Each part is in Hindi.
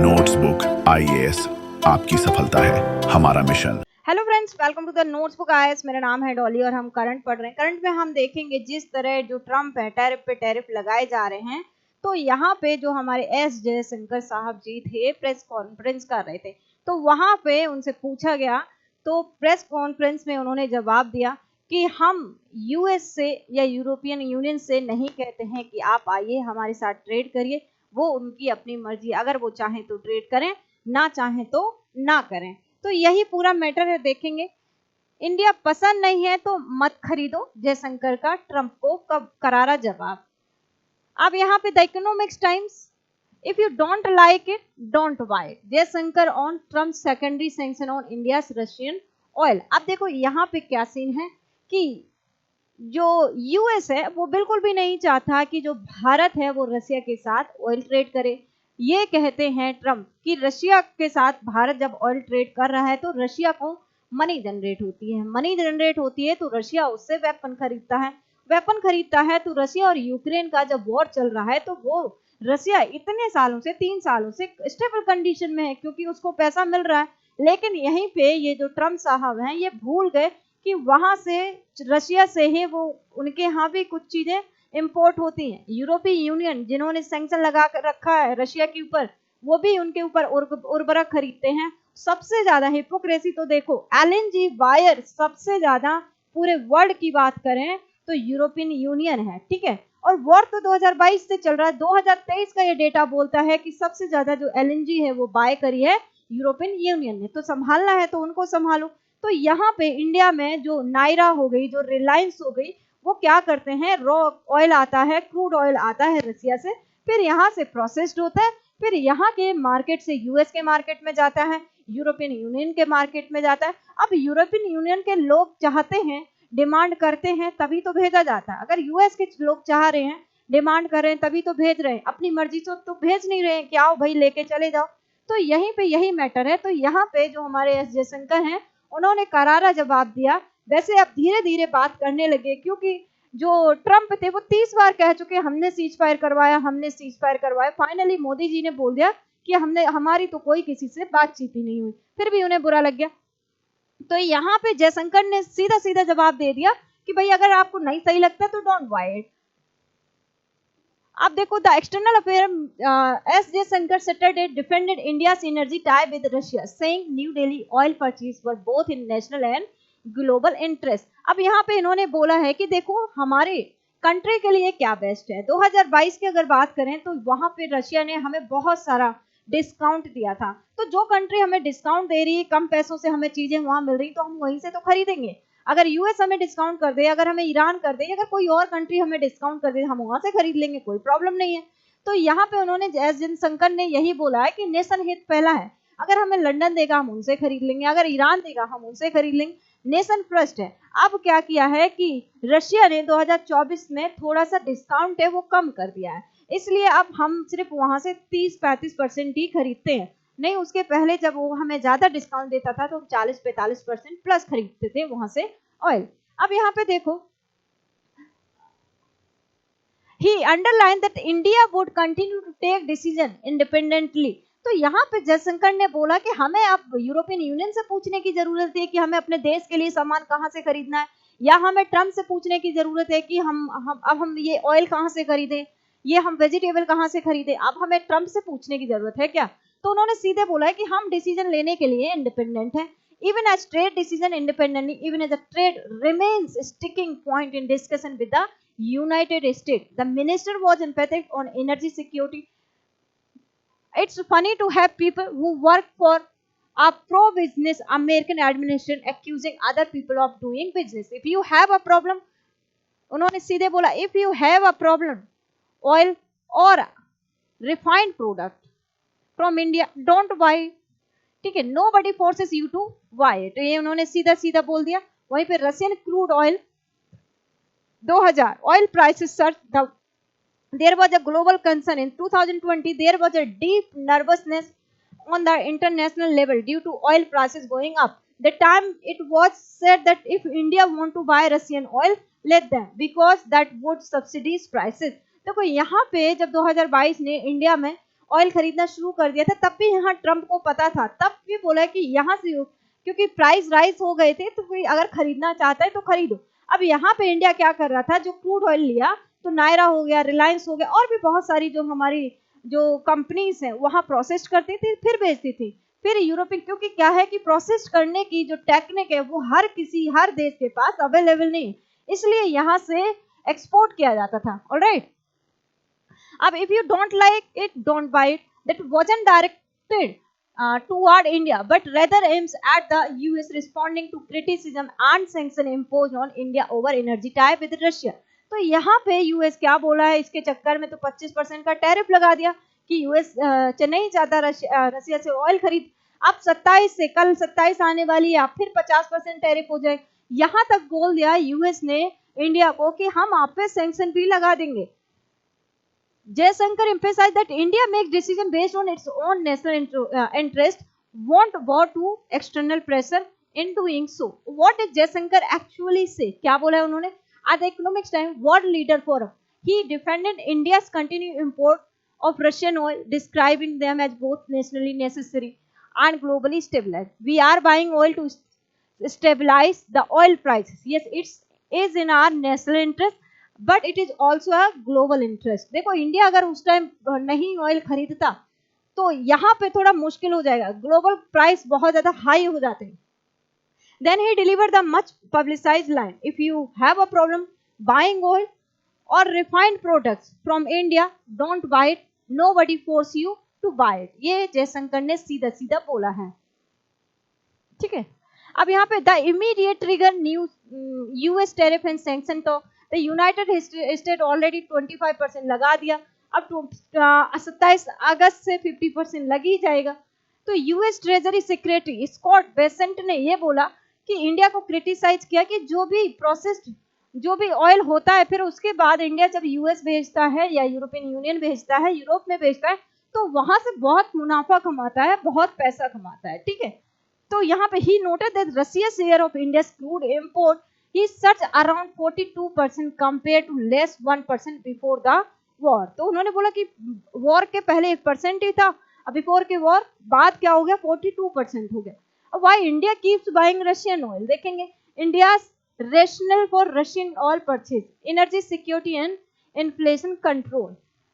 नोट्स बुक आईएएस आपकी सफलता है हमारा मिशन। Hello friends, welcome to the notes book IAS. मेरा नाम है डॉली और हम करंट पढ़ रहे हैं। करंट में हम देखेंगे जिस तरह जो ट्रम्प है टैरिफ पे टैरिफ लगाए जा रहे हैं, तो यहाँ पे जो हमारे एस जयशंकर साहब जी थे प्रेस कॉन्फ्रेंस कर रहे थे, तो वहाँ पे उनसे पूछा गया, तो प्रेस कॉन्फ्रेंस में उन्होंने जवाब दिया कि हम यूएस से या यूरोपियन यूनियन से नहीं कहते हैं कि आप आइए हमारे साथ ट्रेड करिए। वो उनकी अपनी मर्जी, अगर वो चाहें तो ट्रेड करें, ना चाहें तो ना करें। तो यही पूरा मैटर है। देखेंगे, इंडिया पसंद नहीं है तो मत खरीदो, जयशंकर का ट्रंप को कब करारा जवाब। अब यहाँ पे the economics times, if you don't like it don't buy it, Jaishankar on Trump secondary sanction on India Russian oil. अब देखो यहाँ पे क्या सीन है कि जो यूएस है वो बिल्कुल भी नहीं चाहता कि जो भारत है वो रशिया के साथ ऑयल ट्रेड करे। ये कहते हैं ट्रम्प कि रशिया के साथ भारत जब ऑयल ट्रेड कर रहा है तो रशिया को मनी जनरेट होती है, मनी जनरेट होती है तो रशिया उससे वेपन खरीदता है, वेपन खरीदता है तो रशिया और यूक्रेन का जब वॉर चल रहा है तो वो रशिया इतने सालों से 3 सालों से स्टेबल कंडीशन में है क्योंकि उसको पैसा मिल रहा है। लेकिन यहीं पे ये जो ट्रम्प साहब हैं ये भूल गए कि वहां से रशिया से ही वो उनके यहाँ भी कुछ चीजें इंपोर्ट होती हैं। यूरोपीय यूनियन जिन्होंने सैंक्शन लगा कर रखा है रशिया के ऊपर, वो भी उनके ऊपर उर्वरक खरीदते हैं। सबसे ज्यादा हिपोक्रेसी तो देखो, एलएनजी बायर सबसे ज्यादा पूरे वर्ल्ड की बात करें तो यूरोपियन यूनियन है, ठीक है। और वॉर तो 2022 से चल रहा है, 2023 का ये डेटा बोलता है कि सबसे ज्यादा जो एलएनजी है वो बाय करी है यूरोपियन यूनियन ने। तो संभालना है तो उनको संभालो। तो यहाँ पे इंडिया में जो नायरा हो गई, जो रिलायंस हो गई, वो क्या करते हैं, रॉ ऑयल आता है, क्रूड ऑयल आता है रशिया से, फिर यहाँ से प्रोसेस्ड होता है, फिर यहाँ के मार्केट से यूएस के मार्केट में जाता है, यूरोपियन यूनियन के मार्केट में जाता है। अब यूरोपियन यूनियन के लोग चाहते हैं, डिमांड करते हैं, तभी तो भेजा जाता है। अगर यूएस के लोग चाह रहे हैं, डिमांड कर रहे हैं, तभी तो भेज रहे हैं, अपनी मर्जी से तो भेज नहीं रहे हैं कि आओ भाई लेके चले जाओ। तो यहीं पे यही मैटर है। तो यहाँ पे जो हमारे एस जयशंकर हैं उन्होंने करारा जवाब दिया। वैसे अब धीरे धीरे बात करने लगे क्योंकि जो ट्रम्प थे वो 30 बार कह चुके हमने सीज फायर करवाया, हमने सीज फायर करवाया। फाइनली मोदी जी ने बोल दिया कि हमने, हमारी तो कोई किसी से बातचीत ही नहीं हुई, फिर भी उन्हें बुरा लग गया। तो यहाँ पे जयशंकर ने सीधा सीधा जवाब दे दिया कि भाई अगर आपको नहीं सही लगता तो डोंट बाय इट। अब देखो, the external affair S Jaishankar Saturday defended India's energy tie with Russia, saying New Delhi oil purchase were both in national and global interest. अब यहाँ पे इन्होंने बोला है कि देखो हमारे कंट्री के लिए क्या बेस्ट है। 2022 की अगर बात करें तो वहां पे रशिया ने हमें बहुत सारा डिस्काउंट दिया था, तो जो कंट्री हमें डिस्काउंट दे रही है, कम पैसों से हमें चीजें वहां मिल रही, तो हम वहीं से तो खरीदेंगे। अगर यूएस हमें डिस्काउंट कर दे, अगर हमें ईरान कर दे, अगर कोई और कंट्री हमें डिस्काउंट कर दे, हम वहां से खरीद लेंगे, कोई प्रॉब्लम नहीं है। तो यहाँ पे उन्होंने एस जयशंकर ने यही बोला है कि नेशन हित पहला है। अगर हमें लंदन देगा हम उनसे खरीद लेंगे, अगर ईरान देगा हम उनसे खरीद लेंगे, नेशन फर्स्ट है। अब क्या किया है कि रशिया ने 2024 में थोड़ा सा डिस्काउंट है वो कम कर दिया है, इसलिए अब हम सिर्फ वहां से 30-35% ही खरीदते हैं। नहीं, उसके पहले जब वो हमें ज्यादा डिस्काउंट देता था तो हम 40-45% प्लस खरीदते थे वहां से ऑयल। अब यहाँ पे देखो, he underlined that India would continue to take decision independently। तो यहाँ पे जयशंकर ने बोला कि हमें अब यूरोपियन यूनियन से पूछने की जरूरत है कि हमें अपने देश के लिए सामान कहाँ से खरीदना है, या हमें ट्रम्प से पूछने की जरूरत है कि हम ये ऑयल कहाँ से खरीदें, ये हम वेजिटेबल कहाँ से खरीदें। अब हमें ट्रम्प से पूछने की जरूरत है क्या? तो उन्होंने सीधे बोला है कि हम डिसीजन लेने के लिए इंडिपेंडेंट हैं। Even as trade decision independently, even as the trade remains a sticking point in discussion with the United States. The minister was emphatic on energy security. It's funny to have people who work for a pro-business American administration accusing other people of doing business. If you have a problem, उन्होंने सीधे बोला, if you have a problem, oil or refined product from India, don't buy it. ठीक है, nobody forces you to buy it, ये उन्होंने सीधा सीधा बोल दिया। वहीं पे Russian crude oil 2000 oil prices surged, there was a global concern in 2020, there was a deep nervousness on the international level due to oil prices going up. The time it was said that if India want to buy Russian oil, let them, because that would subsidize prices। देखो यहाँ पे जब 2022 ने इंडिया में ऑयल खरीदना शुरू कर दिया था, तब भी यहाँ ट्रम्प को पता था, तब भी बोला कि यहाँ से क्योंकि प्राइस राइज हो गए थे तो कोई अगर खरीदना चाहता है तो खरीदो। अब यहाँ पे इंडिया क्या कर रहा था, जो क्रूड ऑयल लिया तो नायरा हो गया, रिलायंस हो गया, और भी बहुत सारी जो हमारी जो कंपनीज हैं वहाँ प्रोसेस करती थी फिर बेचती थी। फिर यूरोपियन, क्योंकि क्या है कि प्रोसेस करने की जो टेक्निक है वो हर देश के पास अवेलेबल नहीं, इसलिए यहाँ से एक्सपोर्ट किया जाता था। ऑलराइट, अब if you don't like it, don't buy it. That wasn't directed toward India, but rather aims at the US responding to criticism and sanction imposed on India over energy tie with Russia. तो यहाँ पे यूएस क्या बोला है, इसके चक्कर में तो 25% का टैरिफ लगा दिया कि यूएस नहीं चाहता रशिया से ऑयल खरीद। अब 27 से, कल 27 आने वाली है, फिर 50% टैरिफ हो जाए। यहाँ तक बोल दिया यूएस ने इंडिया को कि हम आप पे सैंक्शन भी लगा देंगे। Jaishankar emphasized that India makes decisions based on its own national interest, won't bow to external pressure in doing so. What did Jaishankar actually say? क्या बोला है उन्होंने? At the Economics Times World Leader Forum, he defended India's continued import of Russian oil, describing them as both nationally necessary and globally stabilized. We are buying oil to stabilize the oil prices. Yes, it is in our national interest, but it is also a global interest. देखो इंडिया अगर उस टाइम नहीं ऑयल खरीदता तो यहाँ पे थोड़ा मुश्किल हो जाएगा, ग्लोबल प्राइस बहुत ज्यादा हाई हो जाते हैं। Then he deliver the much publicised line, if you have a problem buying oil और refined products from India, don't buy it, nobody force you to buy it. ये जयशंकर ने सीधा सीधा बोला है, ठीक है। अब यहाँ पे the immediate trigger news US tariff and sanction talk, the United state already 25% लगा दिया, अब 27 अगस्त से 50% लग ही जाएगा। तो US treasury secretary Scott Bessent ने ये बोला कि इंडिया को क्रिटिसाइज किया कि जो भी प्रोसेस्ड जो भी ऑयल होता है फिर उसके बाद इंडिया जब यूएस भेजता है या यूरोपियन यूनियन भेजता है, यूरोप में भेजता है, तो वहां से बहुत मुनाफा कमाता है, बहुत पैसा कमाता है, ठीक है। तो यहाँ पे he noted that Russia share of India's crude import he surged around 42% compared to less 1% before the war। तो उन्होंने बोला कि वॉर के पहले 1% ही था, अब बिफोर के वॉर बाद क्या हो गया, 42% हो गया। अब why India keeps buying Russian oil, देखेंगे India's rationale for Russian oil purchase, energy security and inflation control।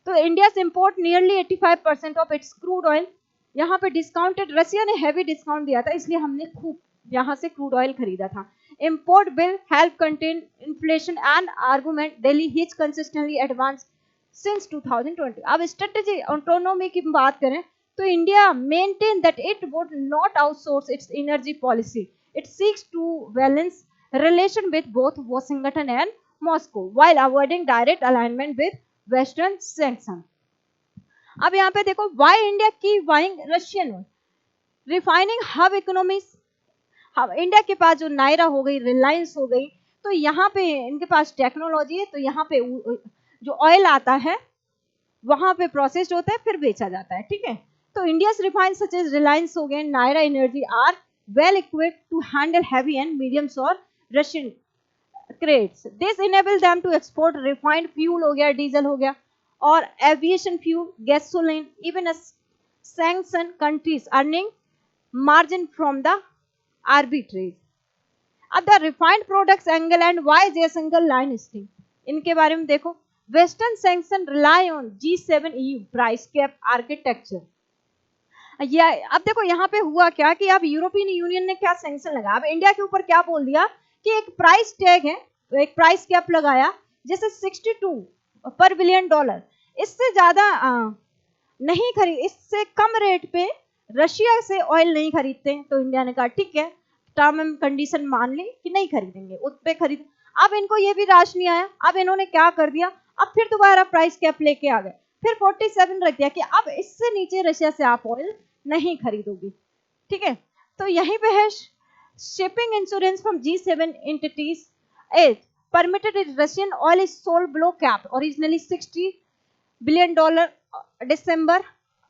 तो India's import nearly 85% of its crude oil, यहाँ पे डिस्काउंटेड, रशिया ने हैवी डिस्काउंट दिया था इसलिए हमने खूब यहाँ से क्रूड ऑयल खरीदा था। Import bill help contain inflation and argument Delhi has consistently advanced since 2020। अब स्ट्रेटेजी ऑटोनॉमी की बात करें तो India maintain that it would not outsource its energy policy, it seeks to balance relation with both Washington and Moscow while avoiding direct alignment with Western sanction। अब यहाँ पे देखो why India keep buying Russian oil, refining hub economies। हाँ, इंडिया के पास जो नायरा हो गई, रिलायंस हो गई, तो यहाँ पे इनके पास टेक्नोलॉजी है, तो यहाँ पे जो ऑयल आता है वहां पे प्रोसेस्ड होता है फिर बेचा जाता है, ठीक है। तो India's refinery such as Reliance हो गए, Nayara energy are well equipped to handle heavy and mediums और Russian crudes. This enable them to export refined fuel हो गया, डीजल हो गया, और aviation fuel, gasoline, even sanction countries earning margin from the arbitrage. अब the refined products angle and why Jaishankar line sting, इनके बारे में देखो। Western sanction rely on G7 EU price cap architecture. अब देखो यहाँ पे हुआ क्या कि अब यूरोपियन यूनियन ने क्या सैंक्शन लगा, अब इंडिया के ऊपर क्या बोल दिया कि एक प्राइस टैग है, तो एक प्राइस कैप लगाया, जैसे 62 पर बिलियन डॉलर, इससे ज्यादा नहीं खरीद, इससे कम रेट पे रशिया से ऑयल नहीं खरीदते। तो इंडिया ने कहा ठीक है, टर्म एंड कंडीशन मान ली कि नहीं खरीदेंगे, उस पे खरीद। अब इनको ये भी राश नहीं आया, अब इन्होंने क्या कर दिया, अब फिर दोबारा प्राइस कैप लेके आ गए, फिर 47 रख दिया कि अब इससे नीचे रशिया से आप ऑयल नहीं खरीदोगी, ठीक है। तो यहीं पे है shipping insurance from G7 entities is permitted if Russian oil is sold below cap, originally $60 billion December।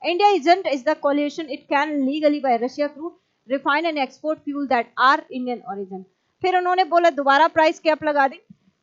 India isn't is the coalition, it can legally buy Russia crude, refine and export fuel that are Indian origin। फिर उन्होंने बोला दोबारा प्राइस कैप लगा दी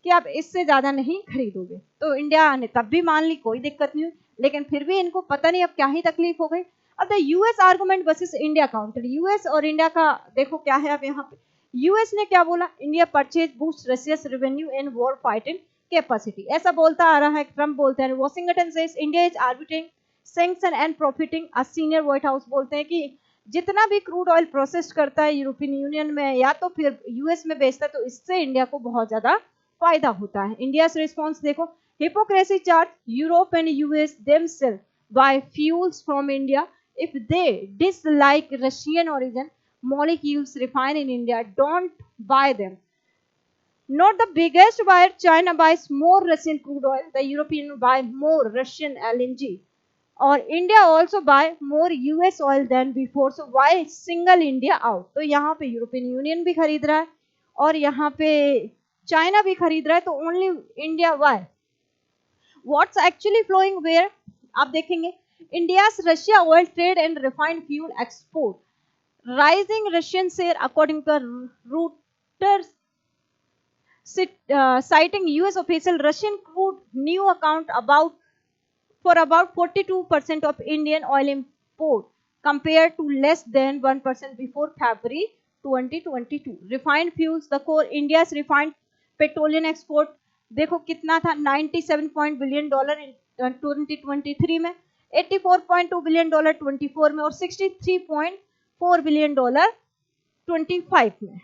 कि आप इससे ज्यादा नहीं खरीदोगे, तो इंडिया ने तब भी मान ली, कोई दिक्कत नहीं हुई। लेकिन फिर भी इनको पता नहीं अब क्या ही तकलीफ हो गई। अब the US argument versus India counter, US और इंडिया का देखो क्या है। अब यहाँ पे यूएस ने क्या बोला, India purchase boost Russia's revenue and war fighting capacity, ऐसा बोलता आ रहा है। ट्रम्प बोलते हैं Washington says India is arbitrating sanction and profiting. Senior White House बोलते हैं कि जितना भी क्रूड ऑयल प्रोसेस करता है यूरोपियन यूनियन में या तो फिर यूएस में बेचता है, तो इससे इंडिया को बहुत ज्यादा फायदा होता है। इंडिया रिस्पॉन्स देखो, hypocrisy charge Europe and US themselves buy fuels from India if they dislike Russian origin molecules refined in India, don't buy them. Not the biggest buyer, China buys more Russian crude oil, the European buy more Russian LNG, और India also buy more US oil than before. So why single India out? तो यहाँ पे यूरोपियन यूनियन भी खरीद रहा है और यहाँ पे चाइना भी खरीद रहा है, तो only India why? What's actually flowing where? आप देखेंगे India's Russia oil trade and refined fuel export, rising Russian share according to Reuters, citing US official Russian crude new account for about 42% of Indian oil import compared to less than 1% before February 2022. Refined fuels, the core India's refined petroleum export देखो कितना था, 97 बिलियन डॉलर इन 2023 में, 84.2 बिलियन डॉलर 24 में और 63.4 बिलियन डॉलर 25 में,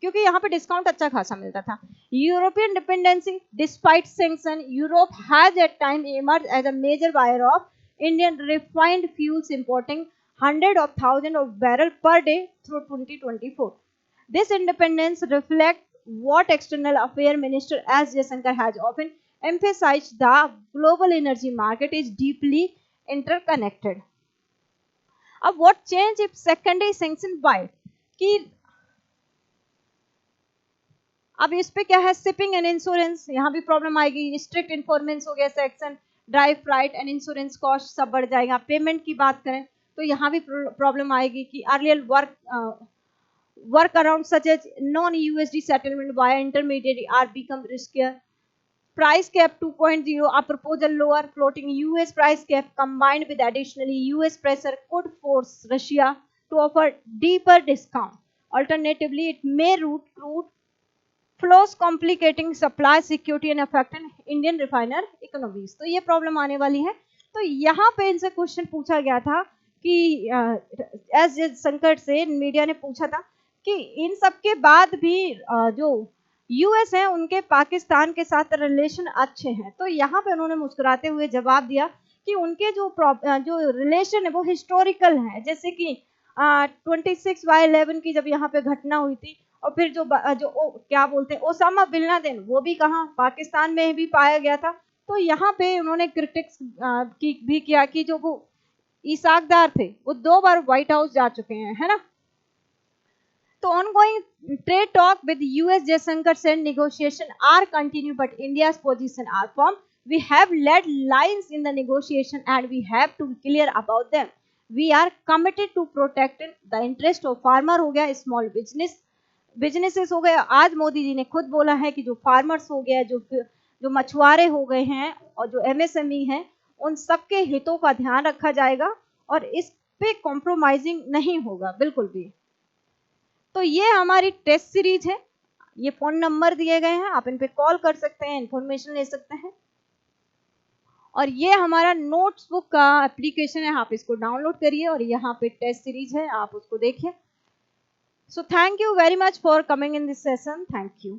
क्योंकि यहाँ पे डिस्काउंट अच्छा खासा मिलता था। European dependency, despite sanction, Europe has at time emerge as a major buyer of Indian refined fuels importing hundred of thousands of barrels per day through 2024. This independence reflects what External Affairs Minister S. Jaishankar has often emphasized, the global energy market is deeply interconnected. अब what change if secondary sanction bite? कि अब इस पे क्या है, शिपिंग एंड इंश्योरेंस, यहाँ भी प्रॉब्लम आएगी। स्ट्रिक्ट इन्फॉर्मेंस हो गया, section drive freight and insurance cost सब बढ़ जाएगा। पेमेंट की बात करें तो यहाँ भी प्रॉब्लम आएगी कि earlier work around such as non USD settlement by intermediate are become riskier. Price cap 2.0, a proposal lower floating US price cap combined with additionally US pressure could force Russia to offer deeper discount. Alternatively, it may route crude flows complicating supply security and affecting Indian refiner economies. तो ये प्रॉब्लम आने वाली है। तो यहाँ पे इनसे क्वेश्चन पूछा गया था कि एस जयशंकर से मीडिया ने पूछा था कि इन सब के बाद भी जो यूएस है उनके पाकिस्तान के साथ रिलेशन अच्छे हैं। तो यहाँ पे उन्होंने मुस्कुराते हुए जवाब दिया कि उनके जो रिलेशन है वो हिस्टोरिकल है, जैसे कि 26/11 की जब यहाँ पे घटना हुई थी, और फिर जो क्या बोलते हैं ओसामा बिन लादेन, वो भी कहाँ पाकिस्तान में भी पाया गया था। तो यहाँ पे उन्होंने क्रिटिक्स भी किया कि जो वो इसाकदार थे वो 2 बार व्हाइट हाउस जा चुके हैं, है ना। तो ongoing trade talk with US Jaishankar said negotiation are continue but India's position are firm. We have led lines in the negotiation and we have to be clear about them. We are committed to protecting the interest of farmer हो गया, small businesses हो गए। आज मोदी जी ने खुद बोला है कि जो फार्मर्स हो गया, जो मछुआरे हो गए हैं और जो MSME हैं, उन सबके हितों का ध्यान रखा जाएगा और इस पे कॉम्प्रोमाइजिंग नहीं होगा बिल्कुल भी। तो ये हमारी टेस्ट सीरीज है, ये फोन नंबर दिए गए हैं, आप इन पे कॉल कर सकते हैं, इंफॉर्मेशन ले सकते हैं। और ये हमारा नोट्स बुक का एप्लीकेशन है, आप इसको डाउनलोड करिए और यहाँ पे टेस्ट सीरीज है, आप उसको देखिए। So thank you very much for coming in this session, thank you.